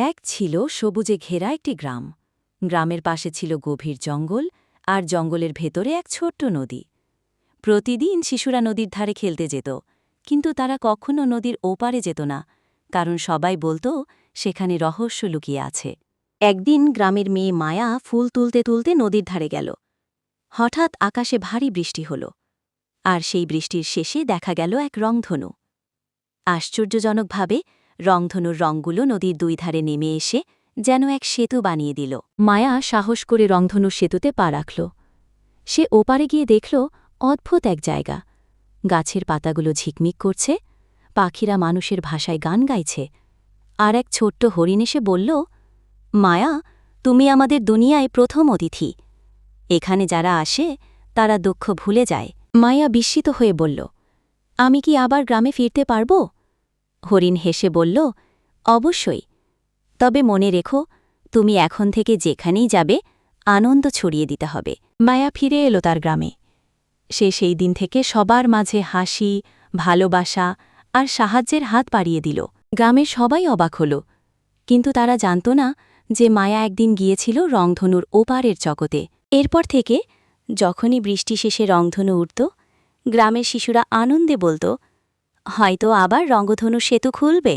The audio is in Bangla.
এক ছিল সবুজে ঘেরা একটি গ্রাম। গ্রামের পাশে ছিল গভীর জঙ্গল, আর জঙ্গলের ভেতরে এক ছোট্ট নদী। প্রতিদিন শিশুরা নদীর ধারে খেলতে যেত, কিন্তু তারা কখনো নদীর ওপারে যেত না, কারণ সবাই বলত সেখানে রহস্য লুকিয়ে আছে। একদিন গ্রামের মেয়ে মায়া ফুল তুলতে তুলতে নদীর ধারে গেল। হঠাৎ আকাশে ভারী বৃষ্টি হল, আর সেই বৃষ্টির শেষে দেখা গেল এক রংধনু। আশ্চর্যজনকভাবে রংধনুর রংগুলো নদীর দুই ধারে নেমে এসে যেন এক সেতু বানিয়ে দিল। মায়া সাহস করে রংধনুর সেতুতে পা রাখল। সে ওপারে গিয়ে দেখল অদ্ভুত এক জায়গা। গাছের পাতাগুলো ঝিকমিক করছে, পাখিরা মানুষের ভাষায় গান গাইছে, আর এক ছোট্ট হরিণ এসে বলল, মায়া, তুমি আমাদের দুনিয়ায় প্রথম অতিথি। এখানে যারা আসে তারা দুঃখ ভুলে যায়। মায়া বিস্মিত হয়ে বলল, আমি কি আবার গ্রামে ফিরতে পারব? হরিণ হেসে বলল, অবশ্যই, তবে মনে রেখো, তুমি এখন থেকে যেখানেই যাবে আনন্দ ছড়িয়ে দিতে হবে। মায়া ফিরে এলো তার গ্রামে। সে সেই দিন থেকে সবার মাঝে হাসি, ভালোবাসা আর সাহায্যের হাত বাড়িয়ে দিল। গ্রামের সবাই অবাক হল, কিন্তু তারা জানত না যে মায়া একদিন গিয়েছিল রংধনুর ওপারের জগতে। এরপর থেকে যখনই বৃষ্টি শেষে রংধনু উঠত, গ্রামের শিশুরা আনন্দে বলত, হয়তো আবার রংধনু সেতু খুলবে।